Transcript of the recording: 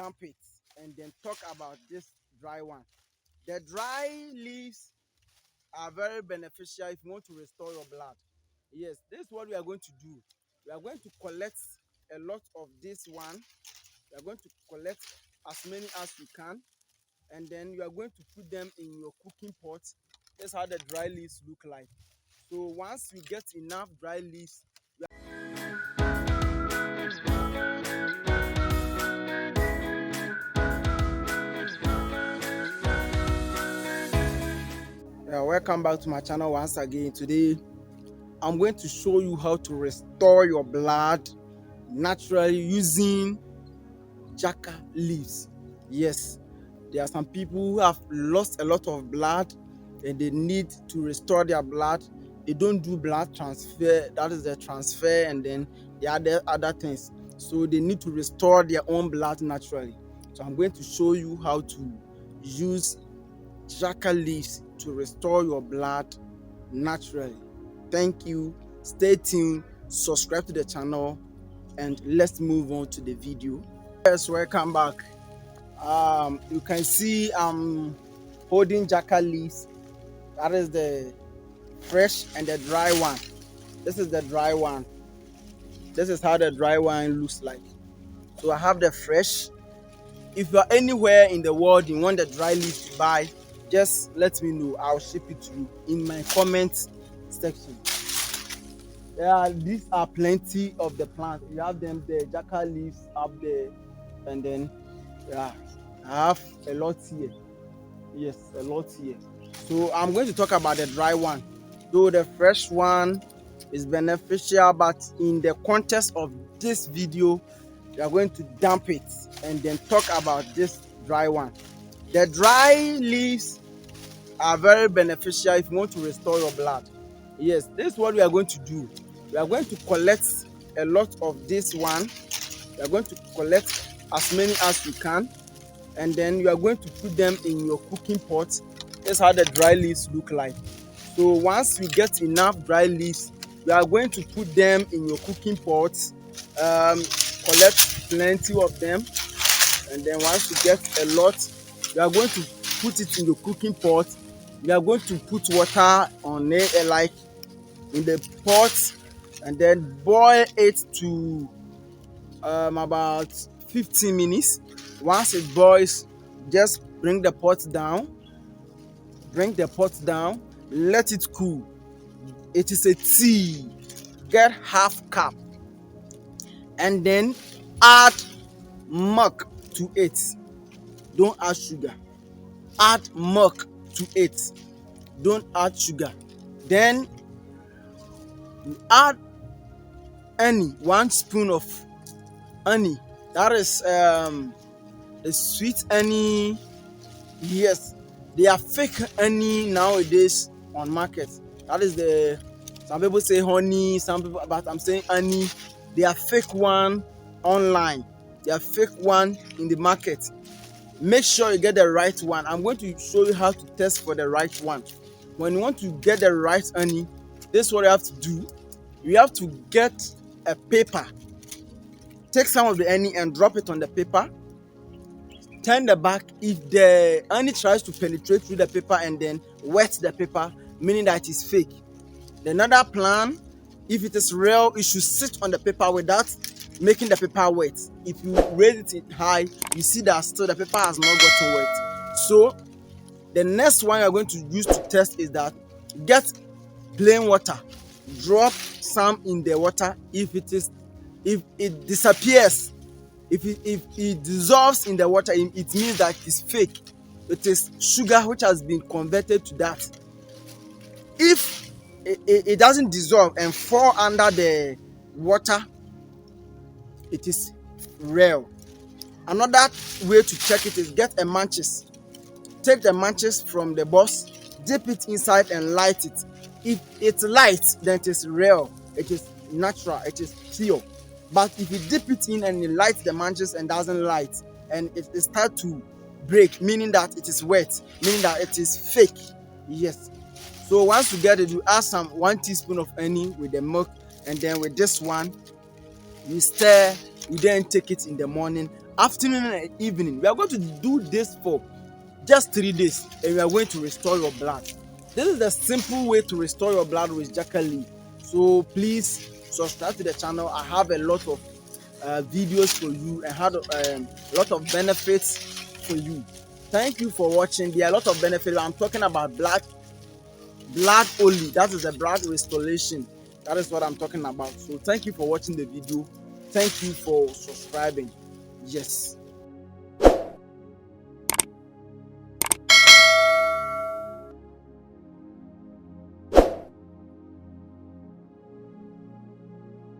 dump it and then talk about this dry one. The dry leaves are very beneficial if you want to restore your blood. Yes, this is what we are going to do. We are going to collect a lot of this one. We are going to collect as many as you can, and then you are going to put them in your cooking pot. That's how the dry leaves look like. So once you get enough dry leaves, welcome back to my channel once again. Today I'm going to show you how to restore your blood naturally using Djeka leaves. Yes, there are some people who have lost a lot of blood and they need to restore their blood. They don't do blood transfer, that is the transfer, and then the other things. So they need to restore their own blood naturally. So I'm going to show you how to use Djeka leaves to restore your blood naturally. Thank you. Stay tuned, subscribe to the channel, and let's move on to the video. Yes, welcome back. You can see I'm holding Djeka leaves. That is the fresh and the dry one. This is the dry one. This is how the dry one looks like. So I have the fresh. If you are anywhere in the world you want the dry leaves to buy, just let me know. I'll ship it to you in my comment section. Yeah, these are plenty of the plants. You have them, the Djeka leaves up there, and then yeah, I have a lot here. Yes, a lot here. So I'm going to talk about the dry one. Though the fresh one is beneficial, but in the context of this video, we are going to dump it and then talk about this dry one. The dry leaves are very beneficial if you want to restore your blood. Yes, this is what we are going to do. We are going to collect a lot of this one. We are going to collect as many as you can, and then you are going to put them in your cooking pot. That's how the dry leaves look like. So once you get enough dry leaves, you are going to put them in your cooking pot, collect plenty of them, and then once you get a lot, you are going to put it in your cooking pot. You are going to put water on it, like in the pot, and then boil it to about 15 minutes. Once it boils, just bring the pot down, let it cool. It is a tea. Get half cup and then add milk to it. Don't add sugar. Add milk to it. Don't add sugar. Then you add honey, 1 spoon of honey. That is a sweet honey. Yes, they are fake honey nowadays on market. That is the, some people say honey, some people, but I'm saying honey. They are fake one online. They are fake one in the market. Make sure you get the right one. I'm going to show you how to test for the right one. When you want to get the right honey, this is what you have to do. You have to get a paper. Take some of the honey and drop it on the paper. Turn the back. If the honey tries to penetrate through the paper and then wet the paper, meaning that it is fake. Another plan, if it is real, it should sit on the paper without making the paper wet. If you raise it high, you see that still the paper has not gotten wet. So the next one you're going to use to test is that get plain water, drop some in the water. If it disappears, if it dissolves in the water, it means that it is fake. It is sugar which has been converted to that. If it doesn't dissolve and fall under the water, it is real. Another way to check it is get a matches. Take the matches from the box, dip it inside and light it. If it's light, then it is real, it is natural, it is pure. But if you dip it in and you light the matches and doesn't light, and it starts to break, meaning that it is wet, meaning that it is fake. Yes. So once you get it, you add some 1 teaspoon of honey with the milk, and then with this one, you stir. You then take it in the morning afternoon and evening. We are going to do this for just 3 days, and we are going to restore your blood. This is the simple way to restore your blood with Djeka leaf. So please subscribe to the channel. I have a lot of videos for you and had a lot of benefits for you. Thank you for watching. There are a lot of benefits. I'm talking about blood only. That is a blood restoration. That is what I'm talking about. So thank you for watching the video. Thank you for subscribing. Yes.